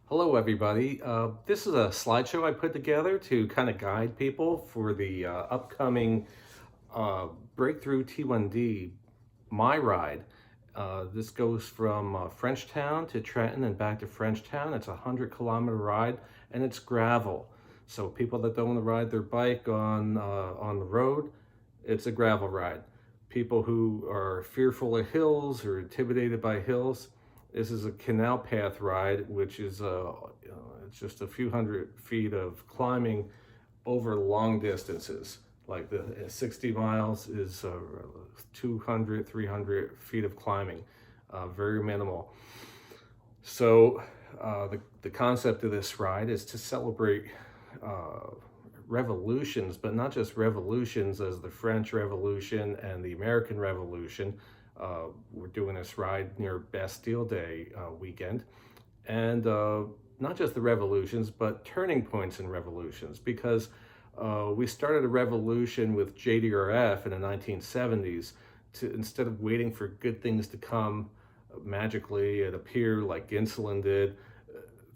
Hello, everybody. This is a slideshow I put together to kind of guide people for the upcoming uh, Breakthrough T1D, my ride. This goes from Frenchtown to Trenton and back to Frenchtown. It's a 100-kilometer ride, and it's gravel. So people that don't want to ride their bike on the road, it's a gravel ride. People who are fearful of hills or intimidated by hills, this is a canal path ride, which is it's just a few hundred feet of climbing over long distances. Like the 60 miles is 200, 300 feet of climbing, very minimal. So the concept of this ride is to celebrate uh, revolutions, but not just revolutions as the French Revolution and the American Revolution. We're doing this ride near Bastille Day weekend, and not just the revolutions, but turning points in revolutions, because we started a revolution with JDRF in the 1970s to, instead of waiting for good things to come magically and appear like insulin did.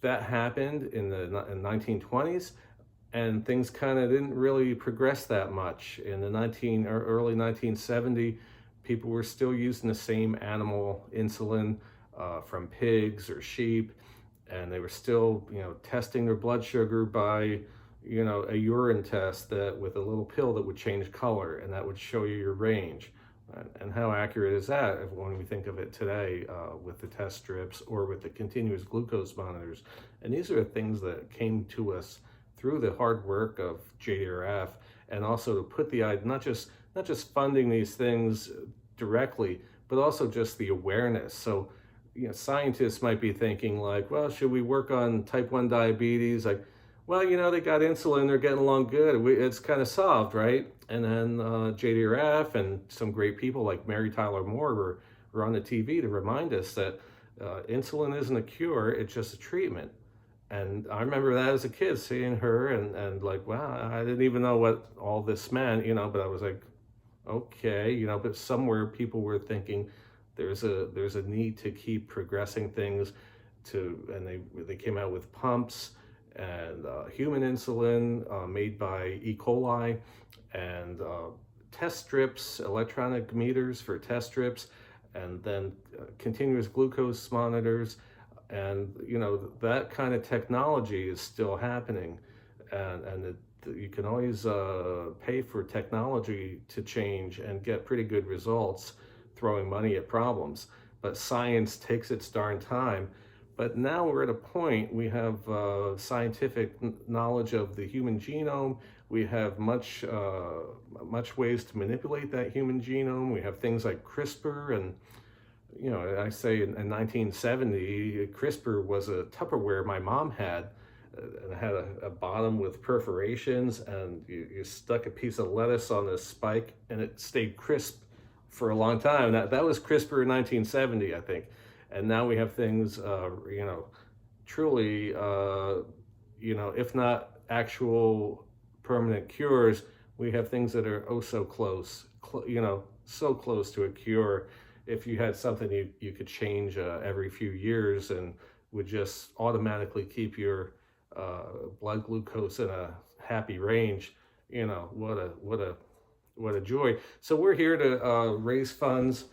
That happened in the 1920s, and things kind of didn't really progress that much. In the early 1970, people were still using the same animal insulin from pigs or sheep, and they were still, testing their blood sugar by, a urine test that with a little pill that would change color, and that would show you your range. And how accurate is that when we think of it today with the test strips or with the continuous glucose monitors? And these are things that came to us through the hard work of JDRF, and also to put the not just funding these things directly, but also just the awareness. So, scientists might be thinking like, well, should we work on type 1 diabetes? Like, well, they got insulin, they're getting along good. It's kind of solved, right? And then JDRF and some great people like Mary Tyler Moore were on the TV to remind us that insulin isn't a cure, it's just a treatment. And I remember that as a kid, seeing her and like, wow, I didn't even know what all this meant, but I was like, okay, but somewhere people were thinking there's a need to keep progressing things and they came out with pumps and human insulin made by E. coli, and test strips, electronic meters for test strips, and then continuous glucose monitors. And that kind of technology is still happening, and you can always pay for technology to change and get pretty good results throwing money at problems. But science takes its darn time. But now we're at a point, we have scientific knowledge of the human genome. We have much ways to manipulate that human genome. We have things like CRISPR, and I say in 1970, CRISPR was a Tupperware my mom had. And it had a bottom with perforations, and you stuck a piece of lettuce on this spike, and it stayed crisp for a long time. That was CRISPR in 1970, I think. And now we have things, truly, if not actual permanent cures, we have things that are oh so close, so close to a cure. If you had something you could change every few years and would just automatically keep your blood glucose in a happy range, what a joy. So we're here to raise funds,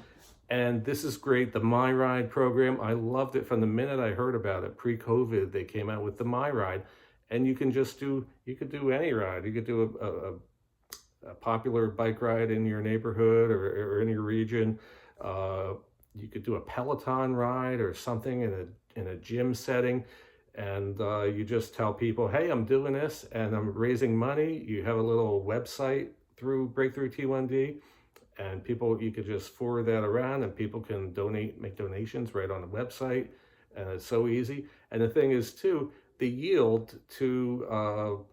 and this is great. The My Ride program, I loved it from the minute I heard about it. Pre-COVID, they came out with the My Ride, and you could do any ride. You could do a popular bike ride in your neighborhood or in your region. You could do a Peloton ride or something in a gym setting, and you just tell people, hey, I'm doing this and I'm raising money. You have a little website through Breakthrough T1D, and you could just forward that around, and people can make donations right on the website, and it's so easy. And the thing is too, the yield to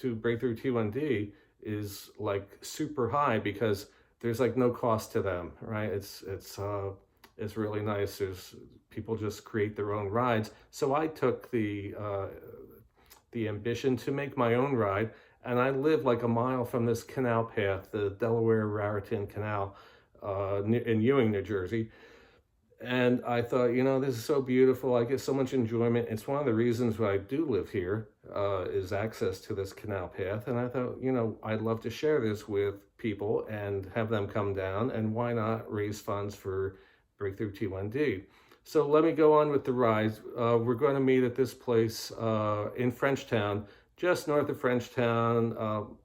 Breakthrough T1D is like super high, because there's like no cost to them, right? It's really nice. People just create their own rides. So I took the ambition to make my own ride, and I live like a mile from this canal path, the Delaware Raritan Canal in Ewing, New Jersey. And I thought, this is so beautiful. I get so much enjoyment. It's one of the reasons why I do live here, is access to this canal path. And I thought, I'd love to share this with people and have them come down. And why not raise funds for Breakthrough T1D? So let me go on with the rides. We're going to meet at this place in Frenchtown, just north of Frenchtown.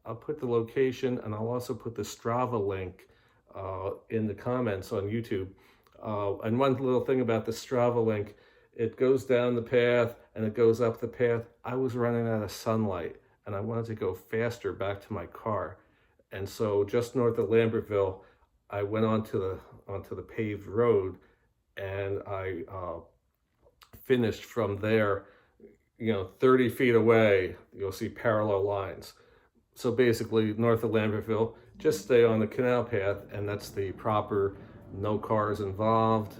I'll put the location, and I'll also put the Strava link in the comments on YouTube. And one little thing about the Strava link, it goes down the path and it goes up the path. I was running out of sunlight and I wanted to go faster back to my car. And so just north of Lambertville, I went onto the paved road, and I finished from there, 30 feet away, you'll see parallel lines. So basically, north of Lambertville, just stay on the canal path, and that's the proper, no cars involved.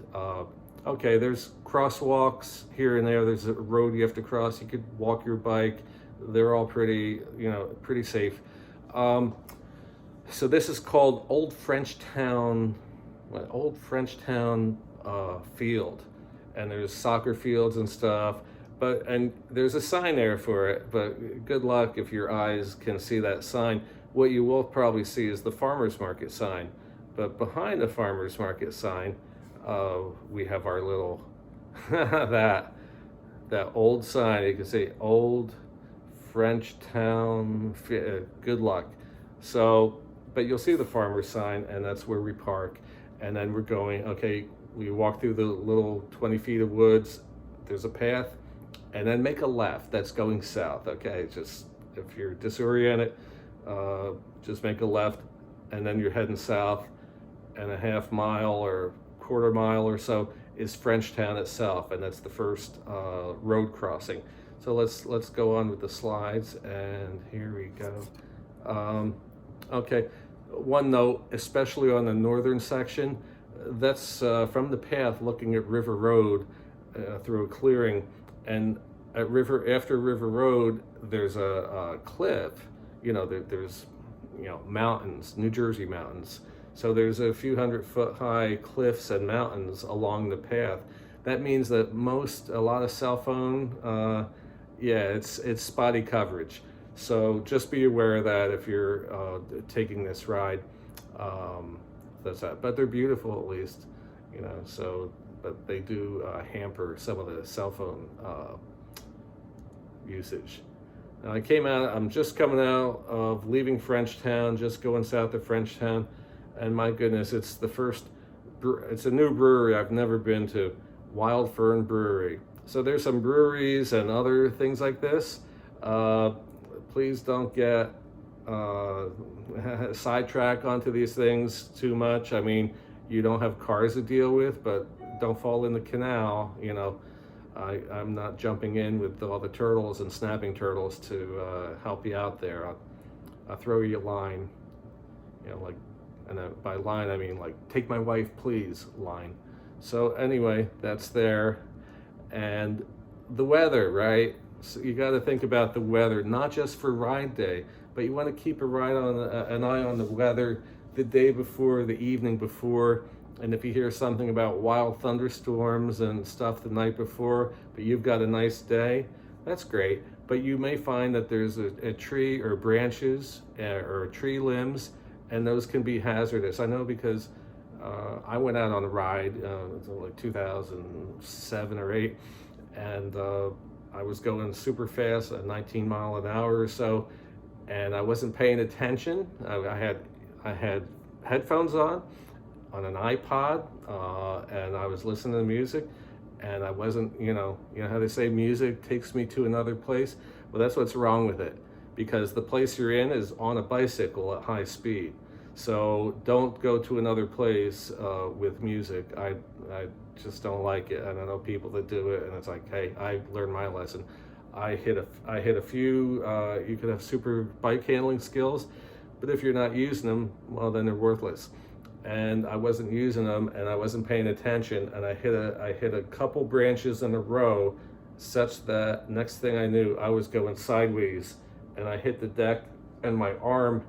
Okay, there's crosswalks here and there. There's a road you have to cross. You could walk your bike. They're all pretty safe. So this is called Old Frenchtown Field, and there's soccer fields and stuff. And there's a sign there for it, but good luck if your eyes can see that sign. What you will probably see is the farmer's market sign. But behind the farmer's market sign, we have our little, that old sign. You can see Old Frenchtown, good luck. So, but you'll see the farmer's sign, and that's where we park. And then we're going, okay, we walk through the little 20 feet of woods. There's a path, and then make a left. That's going south, okay? Just, if you're disoriented, just make a left, and then you're heading south, and a half mile or quarter mile or so is Frenchtown itself, and that's the first road crossing. So let's go on with the slides, and here we go. Okay, one note, especially on the northern section, that's from the path looking at River Road through a clearing, and after River Road, there's a cliff. There's mountains, New Jersey mountains. So there's a few 100-foot high cliffs and mountains along the path. That means that a lot of cell phone, it's spotty coverage. So just be aware of that if you're taking this ride. That's that. But they're beautiful, at least, but they do hamper some of the cell phone usage. Now I'm just coming out of leaving Frenchtown, just going south of Frenchtown, and my goodness, it's a new brewery I've never been to, Wild Fern Brewery. So there's some breweries and other things like this. Please don't get sidetracked onto these things too much. I mean, you don't have cars to deal with, but don't fall in the canal. I'm not jumping in with all the turtles and snapping turtles to help you out there. I'll throw you a line, and by line I mean like, take my wife please line. So anyway, that's there. And the weather, right? So you got to think about the weather, not just for ride day, but you want to keep an eye on the weather the day before, the evening before. And if you hear something about wild thunderstorms and stuff the night before, but you've got a nice day, that's great. But you may find that there's a tree or branches or tree limbs, and those can be hazardous. I know because I went out on a ride, like 2007 or 8, and I was going super fast at 19 mile an hour or so, and I wasn't paying attention. I had headphones on an iPod, and I was listening to music, and I wasn't, how they say music takes me to another place? Well, that's what's wrong with it, because the place you're in is on a bicycle at high speed. So don't go to another place with music. I just don't like it. And I know people that do it, and it's like, hey, I learned my lesson. I hit a few. You could have super bike handling skills, but if you're not using them, well, then they're worthless. And I wasn't using them, and I wasn't paying attention, and I hit a couple branches in a row, such that next thing I knew, I was going sideways, and I hit the deck, and my arm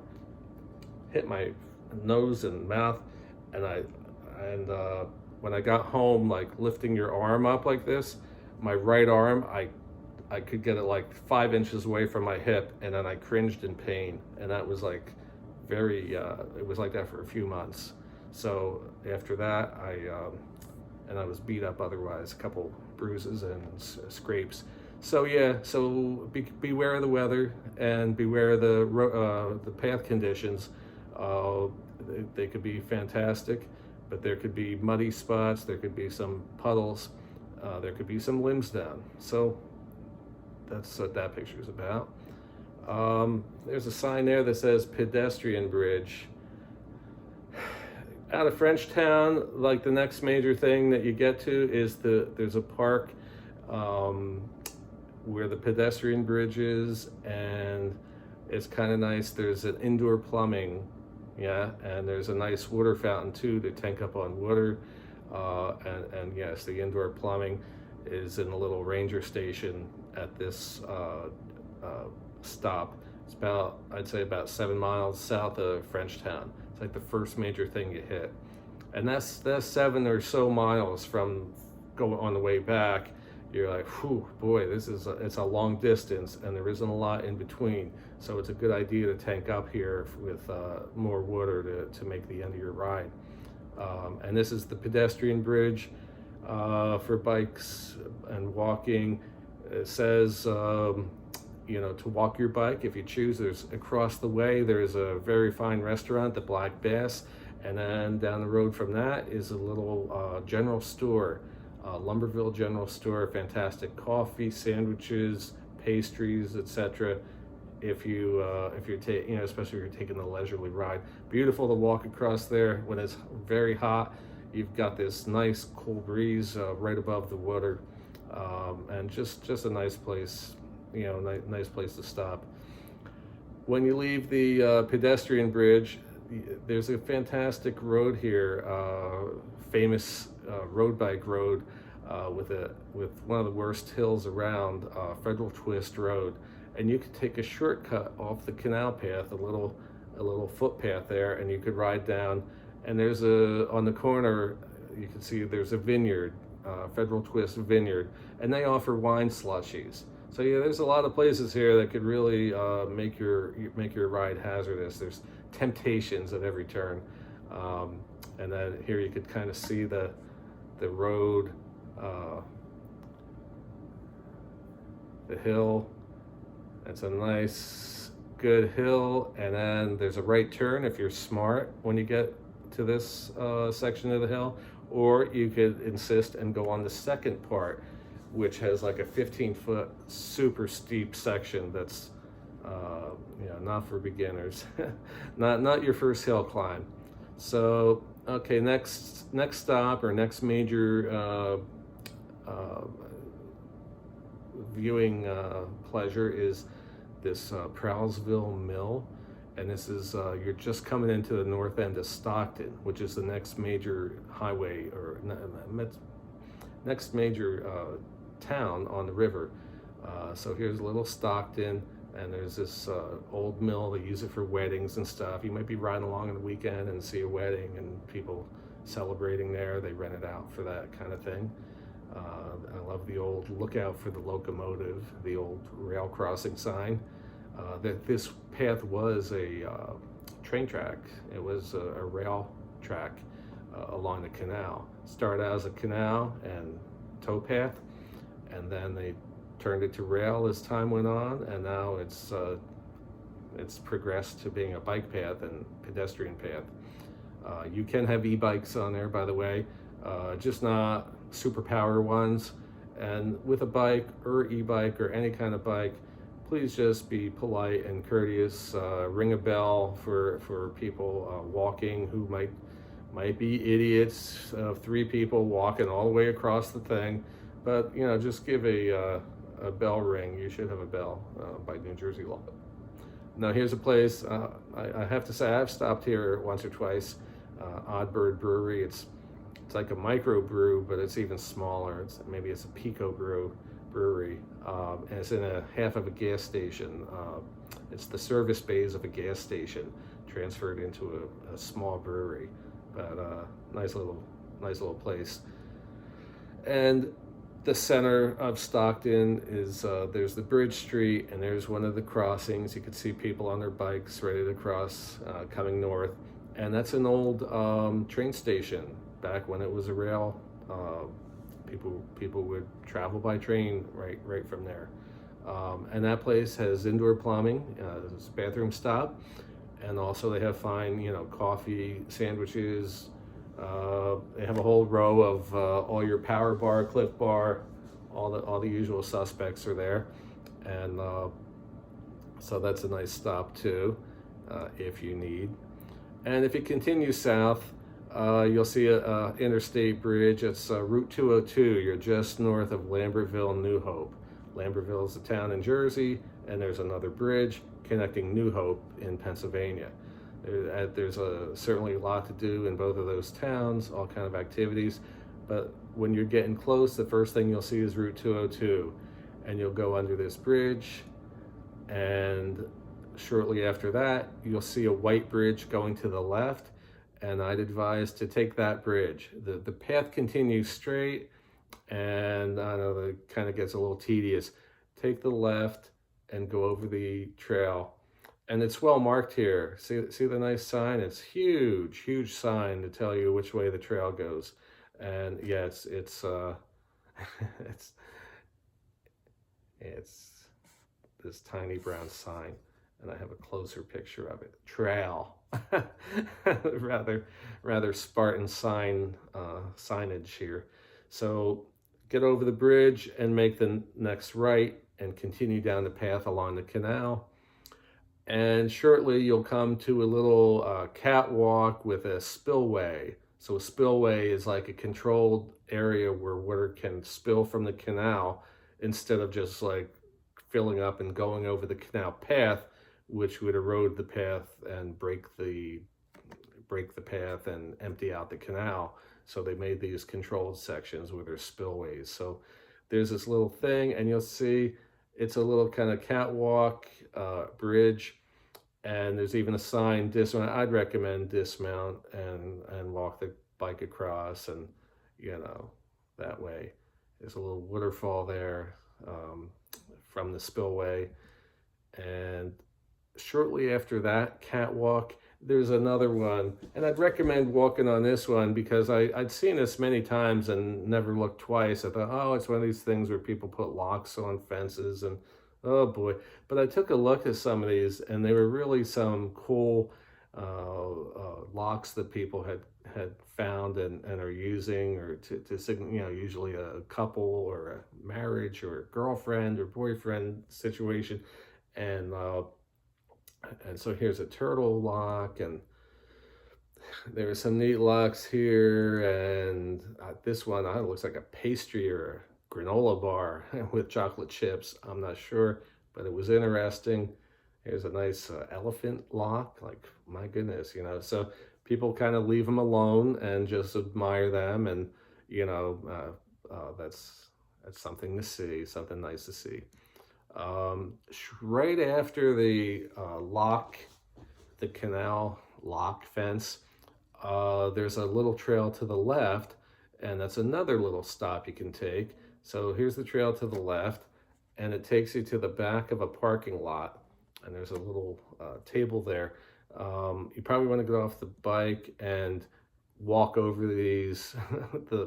hit my nose and mouth, and when I got home, like lifting your arm up like this, my right arm, I could get it like 5 inches away from my hip, and then I cringed in pain, and that was like very, it was like that for a few months. So after that, and I was beat up otherwise, a couple bruises and scrapes. So yeah, so beware of the weather and beware of the path conditions. They could be fantastic, but there could be muddy spots, there could be some puddles, there could be some limbs down. So that's what that picture is about. There's a sign there that says pedestrian bridge. Out of Frenchtown, like the next major thing that you get to is there's a park where the pedestrian bridge is, and it's kind of nice. There's an indoor plumbing, yeah, and there's a nice water fountain too to tank up on water. And yes, the indoor plumbing is in a little ranger station at this stop. It's about, I'd say about 7 miles south of Frenchtown. It's like the first major thing you hit. And that's 7 or so miles from going on the way back. You're like, whew, boy, it's a long distance, and there isn't a lot in between. So it's a good idea to tank up here with more water to make the end of your ride. And this is the pedestrian bridge for bikes and walking. It says, you know, to walk your bike if you choose. There's across the way, there's a very fine restaurant, the Black Bass, and then down the road from that is a little general store, Lumberville General Store. Fantastic coffee, sandwiches, pastries, etc. If you're you know, especially if you're taking the leisurely ride. Beautiful to walk across there when it's very hot. You've got this nice cool breeze right above the water, and just a nice place, you know, nice place to stop. When you leave the pedestrian bridge, there's a fantastic road here, famous road bike road with one of the worst hills around, Federal Twist Road, and you could take a shortcut off the canal path, a little footpath there, and you could ride down. And there's on the corner, you can see there's a vineyard, Federal Twist Vineyard, and they offer wine slushies. So yeah, there's a lot of places here that could really make your ride hazardous. There's temptations at every turn, and then here you could kind of see the road, the hill. It's a nice, good hill, and then there's a right turn if you're smart when you get to this section of the hill, or you could insist and go on the second part, which has like a 15-foot super steep section that's you know, not for beginners, not your first hill climb. So okay, next stop or next major viewing pleasure is this Prowlesville Mill, and this is you're just coming into the north end of Stockton, which is the next major highway or next major town on the river. So here's little Stockton, and there's this old mill. They use it for weddings and stuff. You might be riding along on the weekend and see a wedding and people celebrating there. They rent it out for that kind of thing. I love the old "Look out for the locomotive," the old rail crossing sign. That this path was a train track. It was a rail track along the canal. Started out as a canal and towpath, and then they turned it to rail as time went on, and now it's progressed to being a bike path and pedestrian path. You can have e-bikes on there, by the way, just not superpower ones. And with a bike or e-bike or any kind of bike, please just be polite and courteous. Ring a bell for people walking who might be idiots. 3 people walking all the way across the thing, but you know, just give a bell ring. You should have a bell by New Jersey law. Now here's a place, I have to say I've stopped here once or twice, Odd Bird Brewery. It's like a micro brew, but it's even smaller. Maybe it's a Pico brewery, and it's in a half of a gas station. It's the service bays of a gas station transferred into a small brewery, but nice little nice little place. And the center of Stockton is there's the Bridge Street, and there's one of the crossings. You can see people on their bikes ready to cross coming north, and that's an old train station back when it was a rail. People would travel by train right from there, and that place has indoor plumbing, there's a bathroom stop, and also they have fine coffee, sandwiches. They have a whole row of all your Power Bar, Cliff Bar, all the usual suspects are there, and so that's a nice stop too, if you need. And if you continue south, you'll see a interstate bridge. It's Route 202. You're just north of Lambertville, New Hope. Lambertville is a town in Jersey, and there's another bridge connecting New Hope in Pennsylvania. There's certainly a lot to do in both of those towns, all kind of activities. But when you're getting close, the first thing you'll see is Route 202, and you'll go under this bridge, and shortly after that, you'll see a white bridge going to the left, and I'd advise to take that bridge. The path continues straight, and I know that it kind of gets a little tedious. Take the left and go over the trail. And it's well marked here. See the nice sign? It's huge sign to tell you which way the trail goes. And yeah, it's it's this tiny brown sign, and I have a closer picture of it. Trail. rather Spartan signage here. So get over the bridge and make the next right and continue down the path along the canal. And shortly you'll come to a little catwalk with a spillway. So a spillway is like a controlled area where water can spill from the canal instead of just like filling up and going over the canal path, which would erode the path and break the path and empty out the canal. So they made these controlled sections where there's spillways. So there's this little thing, and you'll see it's a little kind of catwalk bridge, and there's even a sign, dismount. I'd recommend dismount and walk the bike across, and that way. There's a little waterfall there from the spillway, and shortly after that catwalk, there's another one, and I'd recommend walking on this one because I'd seen this many times and never looked twice. I thought, oh, it's one of these things where people put locks on fences, and oh boy. But I took a look at some of these, and they were really some cool locks that people had found and are using, or to signal, usually a couple or a marriage or a girlfriend or boyfriend situation, and so here's a turtle lock, and there are some neat locks here, and this one looks like a pastry or a granola bar with chocolate chips. I'm not sure, but it was interesting. Here's a nice elephant lock, like my goodness, so people kind of leave them alone and just admire them, and that's something to see, something nice to see. Right after the the canal lock fence, there's a little trail to the left, and that's another little stop you can take. So here's the trail to the left, and it takes you to the back of a parking lot, and there's a little table there. You probably want to get off the bike and walk over these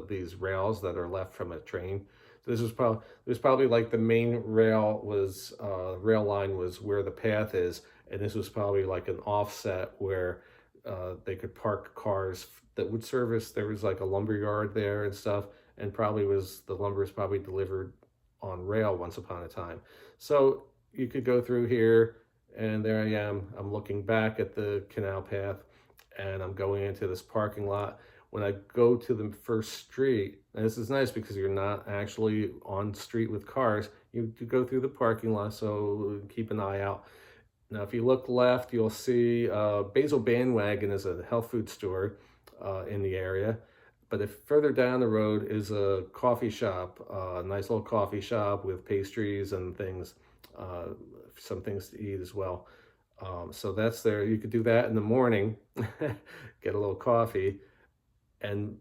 these rails that are left from a train. This was probably like the main rail line was where the path is, and this was probably like an offset where they could park cars that would service. There was like a lumber yard there and stuff, and the lumber was probably delivered on rail once upon a time. So you could go through here, and there I am. I'm looking back at the canal path, and I'm going into this parking lot. When I go to the first street, and this is nice because you're not actually on street with cars, you go through the parking lot, so keep an eye out. Now, if you look left, you'll see Basil Bandwagon is a health food store in the area. But if further down the road is a coffee shop, a nice little coffee shop with pastries and things, some things to eat as well. So that's there. You could do that in the morning, get a little coffee. And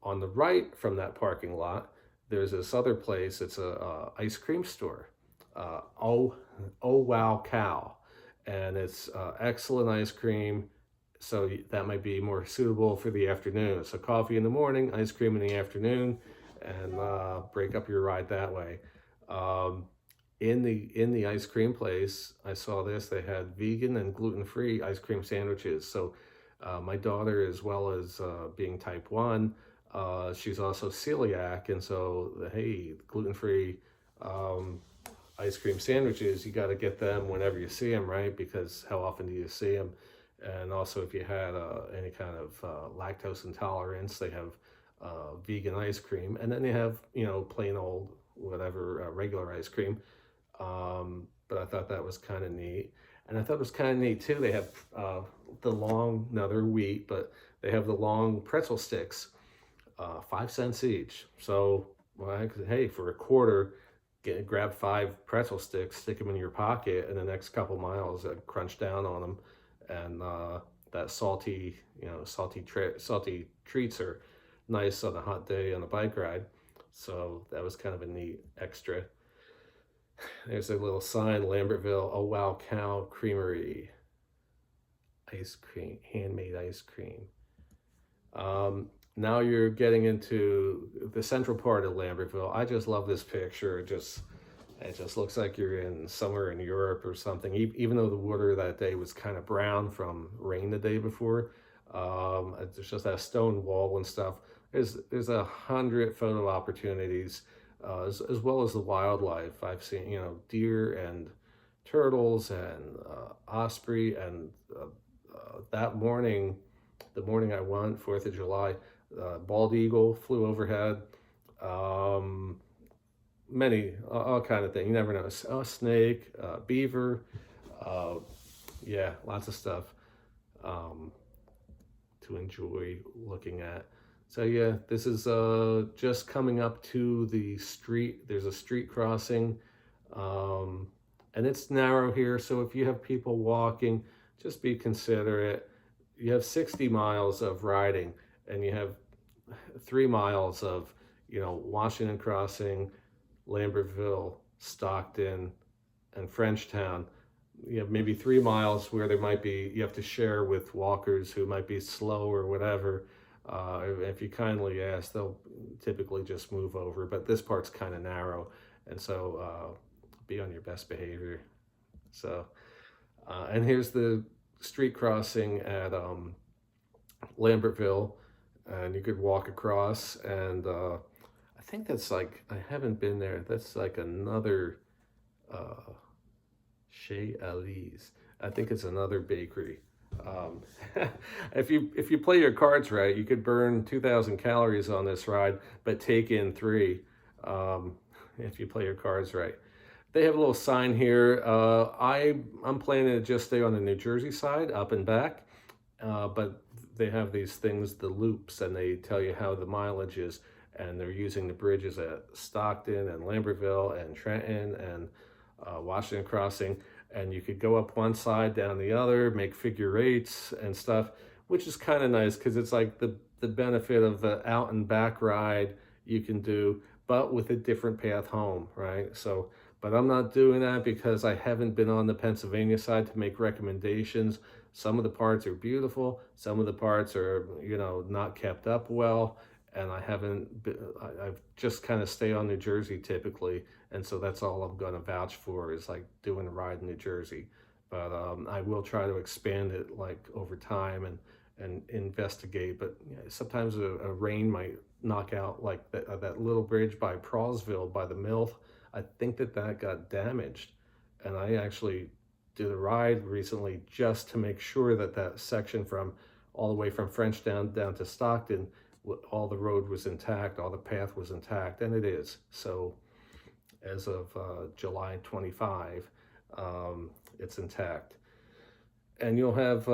On the right from that parking lot, there's this other place. It's a ice cream store. Oh Wow Cow, and it's excellent ice cream. So that might be more suitable for the afternoon. So coffee in the morning, ice cream in the afternoon, and break up your ride that way. Um, in the ice cream place, I saw this. They had vegan and gluten-free ice cream sandwiches. So my daughter, as well as being type 1, she's also celiac, and so hey, gluten-free um, ice cream sandwiches, you got to get them whenever you see them, right? Because how often do you see them? And also, if you had any kind of lactose intolerance, they have vegan ice cream, and then they have, plain old whatever regular ice cream. But I thought that was kind of neat. And I thought it was kind of neat too. They have the long, now they're wheat, but they have the long pretzel sticks, 5 cents each. So, well, hey, for a quarter, grab 5 pretzel sticks, stick them in your pocket, and the next couple miles, crunch down on them. And that salty treats are nice on a hot day on a bike ride. So that was kind of a neat extra. There's a little sign, Lambertville, Oh Wow Cow Creamery. Ice cream, handmade ice cream. Now you're getting into the central part of Lambertville. I just love this picture. It just looks like you're in somewhere in Europe or something. Even though the water that day was kind of brown from rain the day before, there's just that stone wall and stuff. There's 100 photo opportunities, as well as the wildlife. I've seen, deer and turtles and osprey, and that morning, the morning I went, 4th of July, bald eagle flew overhead. Many, all kind of thing. You never know. Snake, beaver, yeah, lots of stuff to enjoy looking at. So yeah, this is just coming up to the street. There's a street crossing, and it's narrow here. So if you have people walking, just be considerate. You have 60 miles of riding, and you have 3 miles of, Washington Crossing, Lambertville, Stockton, and Frenchtown. You have maybe 3 miles where you have to share with walkers who might be slow or whatever. If you kindly ask, they'll typically just move over, but this part's kind of narrow, and so be on your best behavior. So, and here's the street crossing at Lambertville, and you could walk across, and I think that's like, I haven't been there, that's like another Chez Ali's. I think it's another bakery. If you play your cards right, you could burn 2,000 calories on this ride, but take in 3 if you play your cards right. They have a little sign here. I'm planning to just stay on the New Jersey side, up and back, but they have these things, the loops, and they tell you how the mileage is, and they're using the bridges at Stockton and Lambertville and Trenton and Washington Crossing, and you could go up one side, down the other, make figure 8s and stuff, which is kind of nice because it's like the benefit of the out and back ride you can do, but with a different path home, right? So, but I'm not doing that because I haven't been on the Pennsylvania side to make recommendations. Some of the parts are beautiful, some of the parts are, not kept up well, and I've just kind of stay on New Jersey typically, and so that's all I'm going to vouch for, is like doing a ride in New Jersey. But I will try to expand it like over time and investigate. But sometimes a rain might knock out like that little bridge by Prawlsville by the mill. I think that got damaged, and I actually did a ride recently just to make sure that section from all the way from Frenchtown down to Stockton, all the road was intact, all the path was intact, and it is. So as of July 25, it's intact. And you'll have,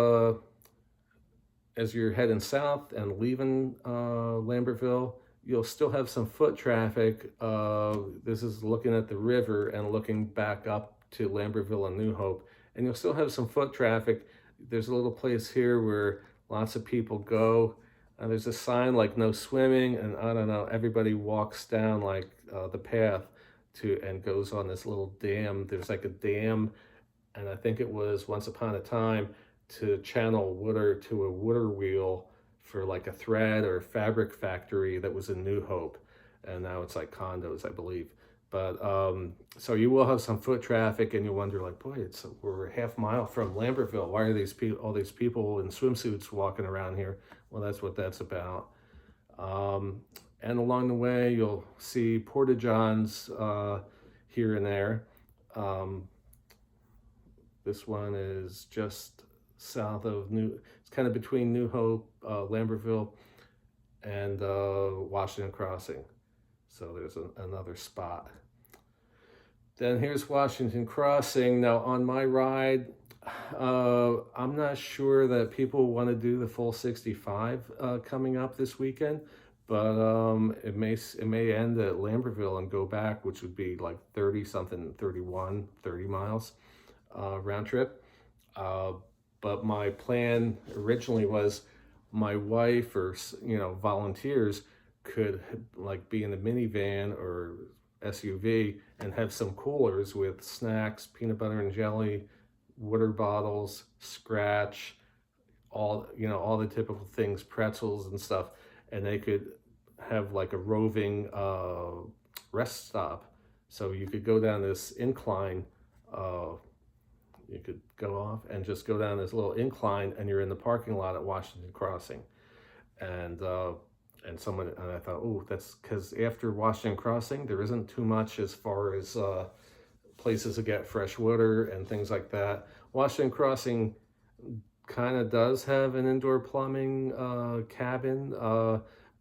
as you're heading south and leaving Lambertville, you'll still have some foot traffic. This is looking at the river and looking back up to Lambertville and New Hope, and you'll still have some foot traffic. There's a little place here where lots of people go. and there's a sign like no swimming, and I don't know, everybody walks down like the path and goes on this little dam. There's like a dam, and I think it was once upon a time to channel water to a water wheel for like a thread or fabric factory that was in New Hope, and now it's like condos, I believe. But so you will have some foot traffic, and you wonder like, boy, we're a half mile from Lambertville. Why are all these people in swimsuits walking around here? Well, that's what that's about. And along the way, you'll see porta-johns here and there. This one is just south of it's kind of between New Hope, Lambertville, and Washington Crossing. So there's another spot. Then here's Washington Crossing. Now on my ride, I'm not sure that people want to do the full 65 coming up this weekend, but it may end at Lambertville and go back, which would be like 30 miles round trip. But my plan originally was my wife or volunteers could like be in a minivan or SUV and have some coolers with snacks, peanut butter and jelly, water bottles, scratch, all the typical things, pretzels and stuff, and they could have like a roving rest stop. So you could go down this incline, you could go off and just go down this little incline, and you're in the parking lot at Washington Crossing. And I thought, oh, that's because after Washington Crossing, there isn't too much as far as places to get fresh water and things like that. Washington Crossing kind of does have an indoor plumbing cabin,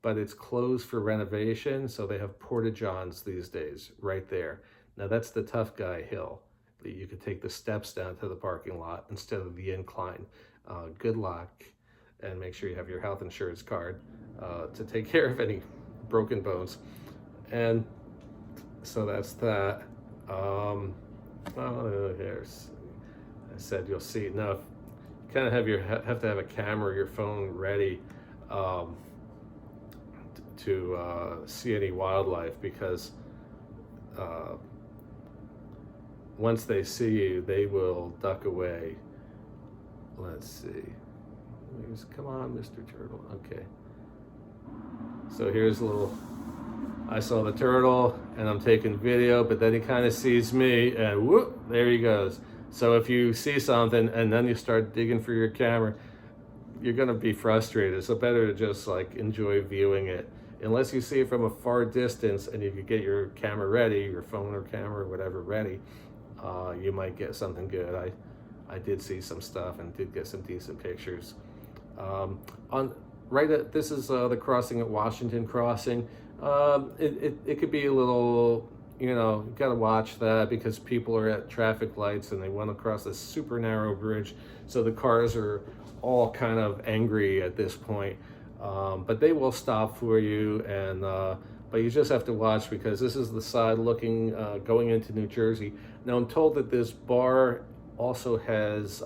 but it's closed for renovation, so they have porta-johns these days right there. Now that's the tough guy hill. You could take the steps down to the parking lot instead of the incline. Good luck, and make sure you have your health insurance card to take care of any broken bones. And so that's that. Here's, I said you'll see. Now, you kind of have to have a camera or your phone ready to see any wildlife, because once they see you, they will duck away. Let's see. Come on, Mr. Turtle. Okay. So here's a little, I saw the turtle and I'm taking video, but then he kind of sees me and whoop, there he goes. So if you see something and then you start digging for your camera, you're gonna be frustrated. So better to just like enjoy viewing it. Unless you see it from a far distance and you could get your camera ready, your phone or camera or whatever ready, you might get something good. I did see some stuff and did get some decent pictures. This is the crossing at Washington Crossing. It could be a little, you gotta watch that because people are at traffic lights and they want to cross this super narrow bridge. So the cars are all kind of angry at this point. But they will stop for you, and but you just have to watch because this is the side looking going into New Jersey. Now I'm told that this bar also has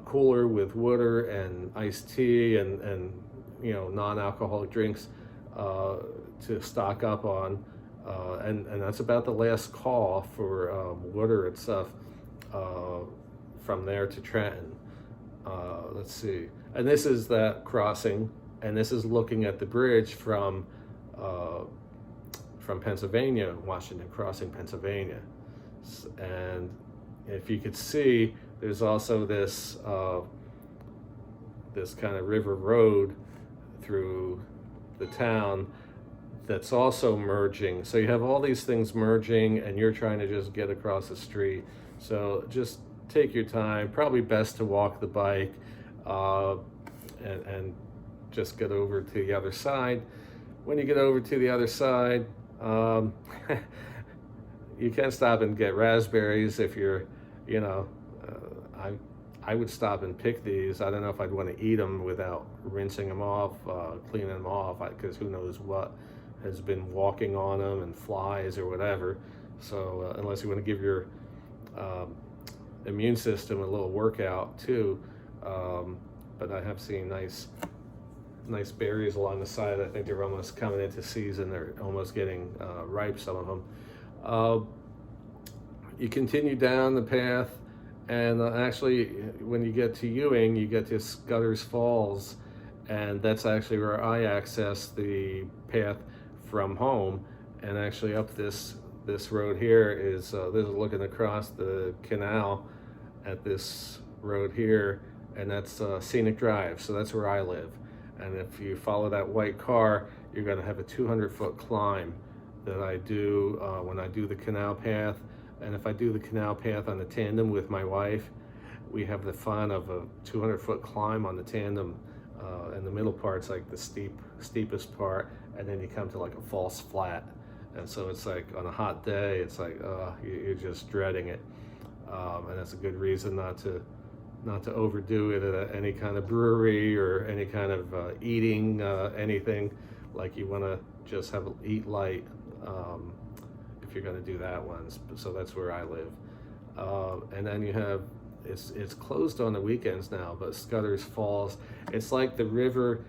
cooler with water and iced tea and non-alcoholic drinks to stock up on, and that's about the last call for water and stuff from there to Trenton. Let's see, and this is that crossing, and this is looking at the bridge from Pennsylvania, Washington Crossing, Pennsylvania. And if you could see, there's also this this kind of river road through the town that's also merging. So you have all these things merging and you're trying to just get across the street. So just take your time, probably best to walk the bike and just get over to the other side. When you get over to the other side, you can stop and get raspberries if you're, I would stop and pick these. I don't know if I'd want to eat them without rinsing them off, cleaning them off, because who knows what has been walking on them and flies or whatever. So unless you want to give your immune system a little workout too. But I have seen nice nice berries along the side. I think they're almost coming into season. They're almost getting ripe, some of them. You continue down the path, and actually when you get to Ewing, you get to Scudder's Falls, and that's actually where I access the path from home. And actually up this road here is this is looking across the canal at this road here, and that's Scenic Drive, so that's where I live. And if you follow that white car, you're going to have a 200-foot climb that I do when I do the canal path. And if I do the canal path on the tandem with my wife, we have the fun of a 200-foot climb on the tandem, and the middle part's like the steepest part, and then you come to like a false flat. And so it's like on a hot day, it's like you're just dreading it, and that's a good reason not to overdo it at any kind of brewery or any kind of eating anything. Like you want to just eat light if you're going to do that one. So that's where I live. And then you have it's closed on the weekends now, but Scudder's Falls, it's like the river.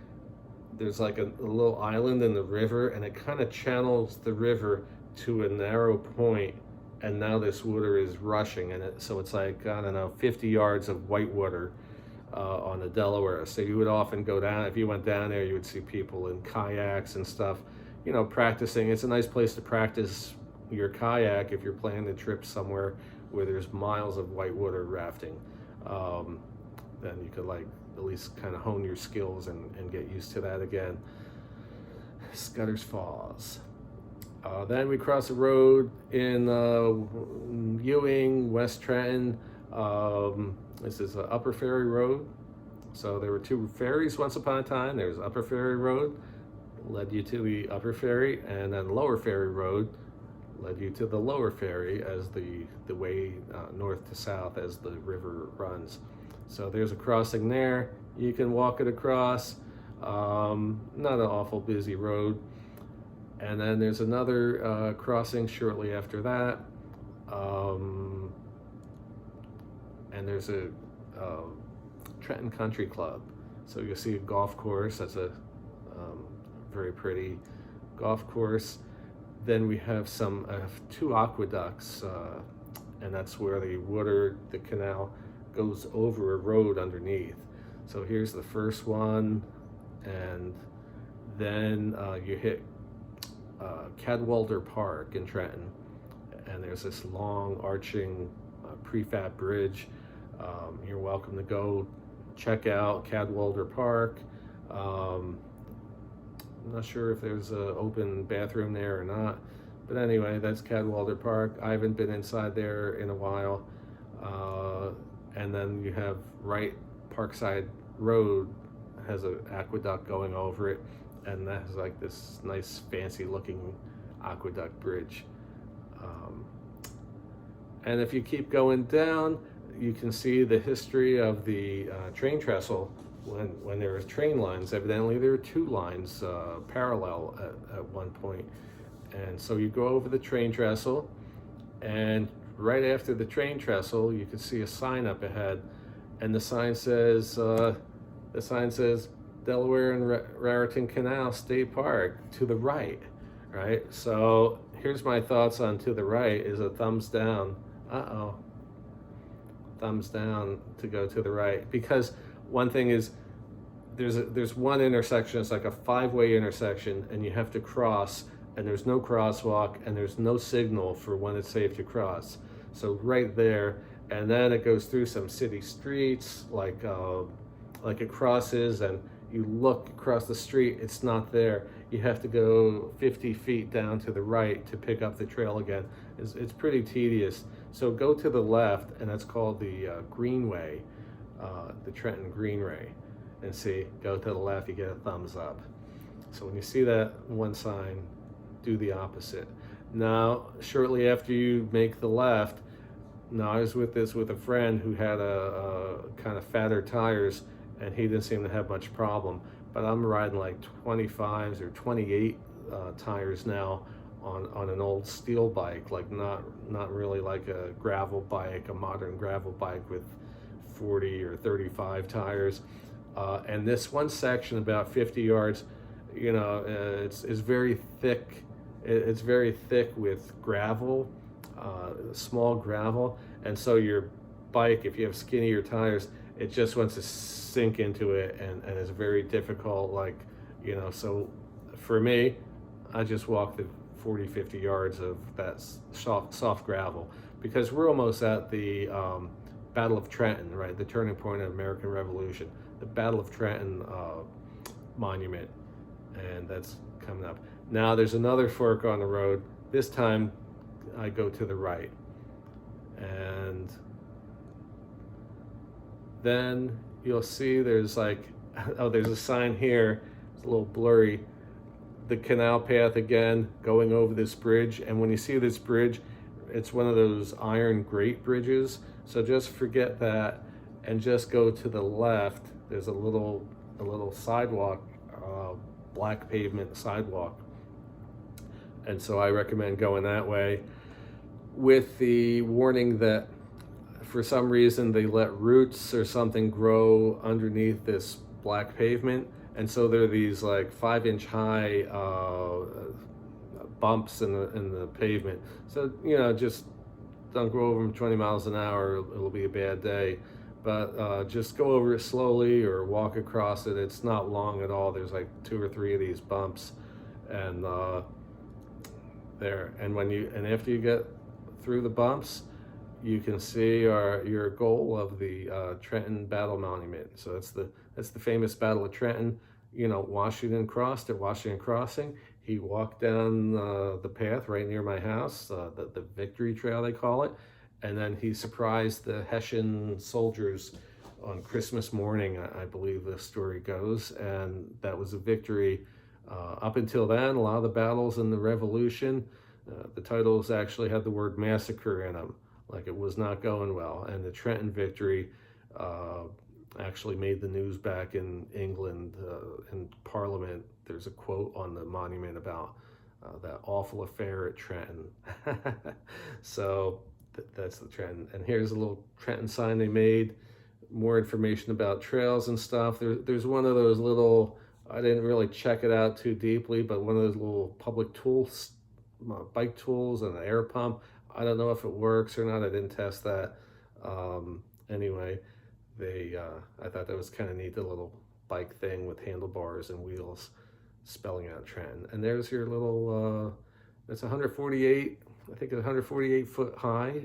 There's like a little island in the river, and it kind of channels the river to a narrow point, and now this water is rushing, and so it's like, I don't know, 50 yards of white water on the Delaware. So you would often go down, if you went down there, you would see people in kayaks and stuff, you know, practicing. It's a nice place to practice your kayak if you're planning a trip somewhere where there's miles of whitewater rafting. Then you could like at least kind of hone your skills and get used to that again. Scudder's Falls. Then we cross the road in Ewing, West Trenton. This is Upper Ferry Road. So there were two ferries once upon a time. There's Upper Ferry Road, led you to the Upper Ferry, and then Lower Ferry Road led you to the Lower Ferry as the way north to south as the river runs. So there's a crossing there. You can walk it across. Not an awful busy road. And then there's another crossing shortly after that. And there's a Trenton Country Club. So you'll see a golf course. That's a very pretty golf course. Then we have two aqueducts, and that's where the canal goes over a road underneath. So here's the first one, and then you hit Cadwalder Park in Trenton, and there's this long arching prefab bridge. You're welcome to go check out Cadwalder Park. I'm not sure if there's an open bathroom there or not, but anyway, that's Cadwalder Park. I haven't been inside there in a while. And then you have Parkside Road has an aqueduct going over it, and that has like this nice fancy looking aqueduct bridge. And if you keep going down, you can see the history of the train trestle. When there were train lines, evidently there were two lines parallel at one point. And so you go over the train trestle, and right after the train trestle, you can see a sign up ahead, and the sign says Delaware and Raritan Canal State Park to the right, right? So here's my thoughts on to the right is a thumbs down. Thumbs down to go to the right, because one thing is there's one intersection. It's like a 5-way intersection, and you have to cross, and there's no crosswalk, and there's no signal for when it's safe to cross. So right there, and then it goes through some city streets, like it crosses, and you look across the street, it's not there. You have to go 50 feet down to the right to pick up the trail again. It's pretty tedious. So go to the left, and that's called the Greenway, the Trenton Greenway. And see, go to the left, you get a thumbs up. So when you see that one sign, do the opposite. Now, shortly after you make the left, now I was with a friend who had a kind of fatter tires, and he didn't seem to have much problem. But I'm riding like 25s or 28 tires now on an old steel bike, like not really like a gravel bike, a modern gravel bike with 40 or 35 tires. And this one section, about 50 yards, it's very thick. It's very thick with gravel, small gravel. And so your bike, if you have skinnier tires, it just wants to sink into it, and it's very difficult. So for me, I just walk the 40-50 yards of that soft gravel, because we're almost at the Battle of Trenton, right? The turning point of American Revolution, the Battle of Trenton Monument, and that's coming up. Now there's another fork on the road. This time I go to the right, and then you'll see there's there's a sign here. It's a little blurry. The canal path again, going over this bridge. And when you see this bridge, it's one of those iron grate bridges. So just forget that and just go to the left. There's a little sidewalk, black pavement sidewalk. And so I recommend going that way, with the warning that for some reason they let roots or something grow underneath this black pavement. And so there are these 5-inch high bumps in the pavement. So, just don't go over them 20 miles an hour. It'll be a bad day. But just go over it slowly or walk across it. It's not long at all. There's 2 or 3 of these bumps, and there. And after you get through the bumps, you can see your goal of the Trenton Battle Monument. So that's the famous Battle of Trenton. Washington crossed at Washington Crossing. He walked down the path right near my house, the Victory Trail they call it, and then he surprised the Hessian soldiers on Christmas morning, I believe the story goes, and that was a victory. Up until then, a lot of the battles in the Revolution, the titles actually had the word massacre in them, like it was not going well. And the Trenton victory actually made the news back in England, in Parliament. There's a quote on the monument about that awful affair at Trenton. So that's the Trenton. And here's a little Trenton sign they made. More information about trails and stuff. There's one of those little, I didn't really check it out too deeply, but one of those little public tools, bike tools and an air pump. I don't know if it works or not. I didn't test that. Anyway, I thought that was kind of neat, the little bike thing with handlebars and wheels spelling out Trenton. And there's your little, it's 148, I think it's 148 foot high,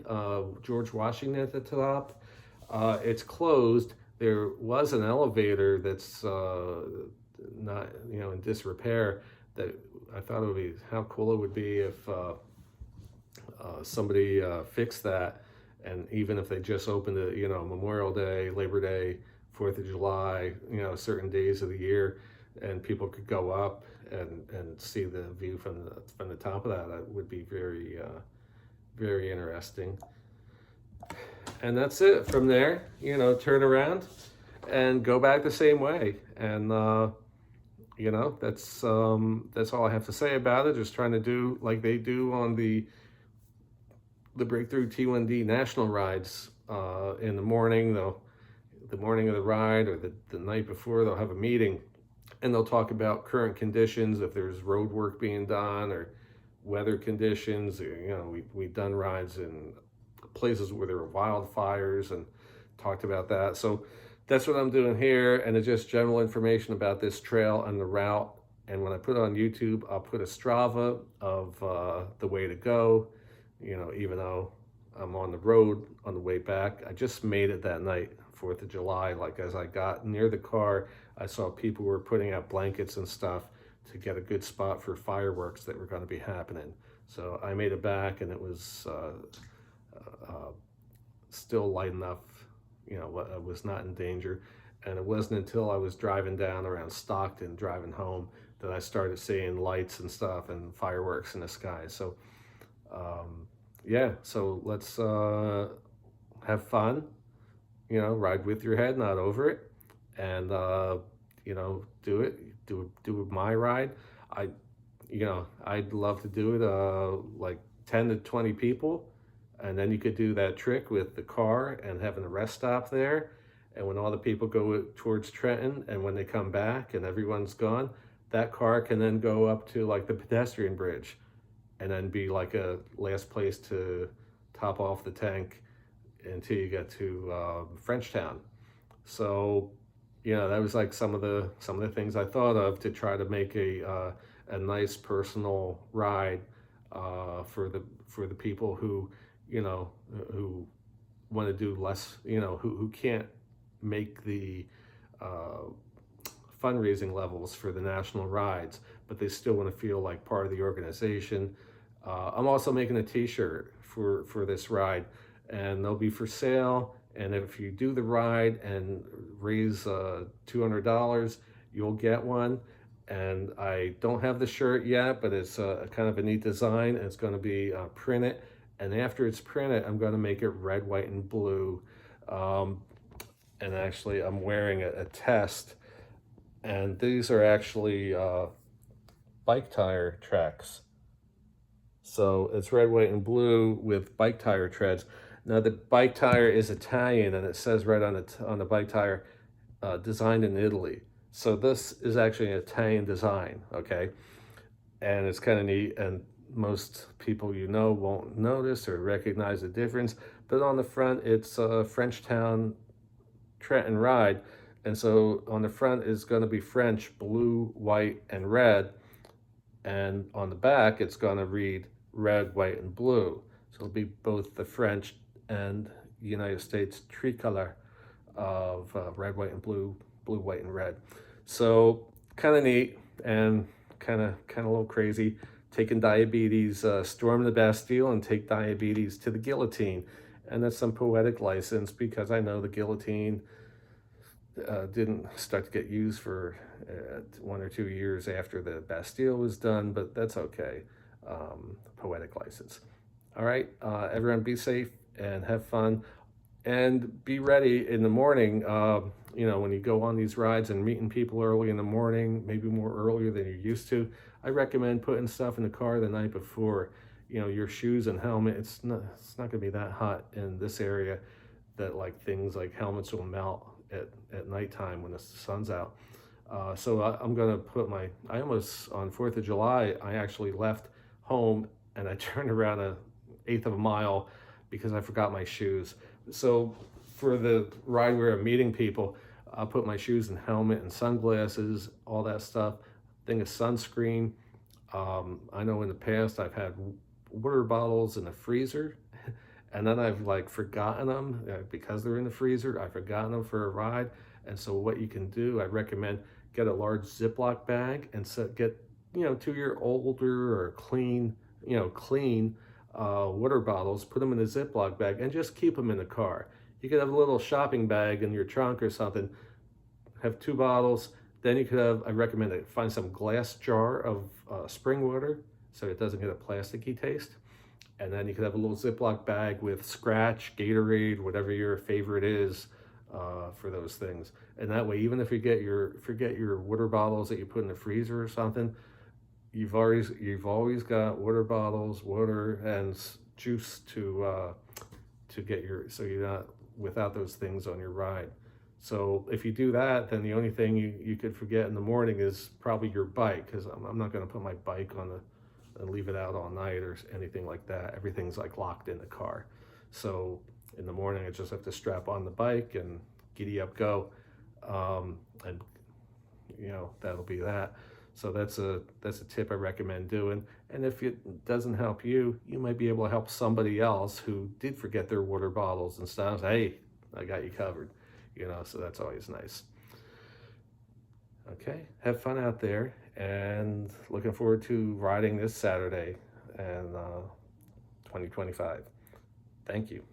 George Washington at the top. It's closed. There was an elevator that's not, in disrepair, that I thought it would be, how cool it would be if somebody fixed that. And even if they just opened it, Memorial Day, Labor Day, 4th of July, certain days of the year, and people could go up and see the view from the top of that, that would be very, very interesting. And that's it. From there, turn around and go back the same way. And, that's all I have to say about it. Just trying to do like they do on the Breakthrough T1D national rides. In the morning, the morning of the ride or the night before, they'll have a meeting and they'll talk about current conditions, if there's road work being done or weather conditions. We've done rides in places where there were wildfires and talked about that. So that's what I'm doing here, and it's just general information about this trail and the route. And when I put it on YouTube, I'll put a Strava of the way to go. Even though I'm on the road on the way back, I just made it that night, 4th of July. As I got near the car, I saw people were putting out blankets and stuff to get a good spot for fireworks that were going to be happening. So I made it back, and it was still light enough, I was not in danger. And it wasn't until I was driving down around Stockton, driving home, that I started seeing lights and stuff and fireworks in the sky. So yeah, so let's have fun, ride with your head, not over it, and do my ride. I'd love to do it 10 to 20 people, and then you could do that trick with the car and having a rest stop there, And when all the people go towards Trenton, and when they come back and everyone's gone, that car can then go up to like the pedestrian bridge and then be like a last place to top off the tank until you get to Frenchtown. So, that was like some of the things I thought of to try to make a nice personal ride for the people who who want to do less, who can't make the uh, fundraising levels for the national rides, but they still want to feel like part of the organization. I'm also making a t-shirt for this ride, and they'll be for sale. And if you do the ride and raise $200, you'll get one. And I don't have the shirt yet, but it's kind of a neat design, and it's going to be printed. And after it's printed, I'm going to make it red, white, and blue. And actually, I'm wearing a test, and these are actually bike tire tracks. So it's red, white, and blue with bike tire treads. Now the bike tire is Italian, and it says right on the bike tire, designed in Italy. So this is actually an Italian design, okay? And it's kind of neat, and most people won't notice or recognize the difference. But on the front, it's Frenchtown Trenton Ride. And so on the front is going to be French, blue, white, and red. And on the back, it's going to read red, white, and blue. So it'll be both the French and United States tricolor of red, white, and blue, blue, white, and red. So kind of neat and kind of a little crazy. Taking diabetes, storm the Bastille and take diabetes to the guillotine. And that's some poetic license, because I know the guillotine didn't start to get used for 1 or 2 years after the Bastille was done, but that's okay. Poetic license. All right, everyone be safe and have fun, and be ready in the morning. When you go on these rides and meeting people early in the morning, maybe more earlier than you're used to, I recommend putting stuff in the car the night before. Your shoes and helmet. It's not going to be that hot in this area that like things like helmets will melt at nighttime when the sun's out. So I'm going to put I almost, on 4th of July, I actually left home and I turned around 1/8 of a mile because I forgot my shoes. So for the ride where I'm meeting people, I'll put my shoes and helmet and sunglasses, all that stuff, thing of sunscreen. I know in the past I've had water bottles in the freezer, and then I've like forgotten them because they're in the freezer. I've forgotten them for a ride. And so what you can do, I recommend get a large Ziploc bag and get 2-year older or clean water bottles, put them in a Ziploc bag and just keep them in the car. You could have a little shopping bag in your trunk or something, have 2 bottles. Then you could have, I recommend find some glass jar of spring water so it doesn't get a plasticky taste. And then you could have a little Ziploc bag with Scratch, Gatorade, whatever your favorite is for those things. And that way, even if you forget your water bottles that you put in the freezer or something, you've always got water bottles, water, and juice to get so you're not without those things on your ride. So if you do that, then the only thing you could forget in the morning is probably your bike, because I'm not going to put my bike and leave it out all night or anything like that. Everything's like locked in the car. So in the morning, I just have to strap on the bike and giddy up, go. And that'll be that. So that's a tip I recommend doing. And if it doesn't help you, you might be able to help somebody else who did forget their water bottles and stuff. Hey, I got you covered. So that's always nice. Okay, have fun out there, and looking forward to riding this Saturday and 2025. Thank you.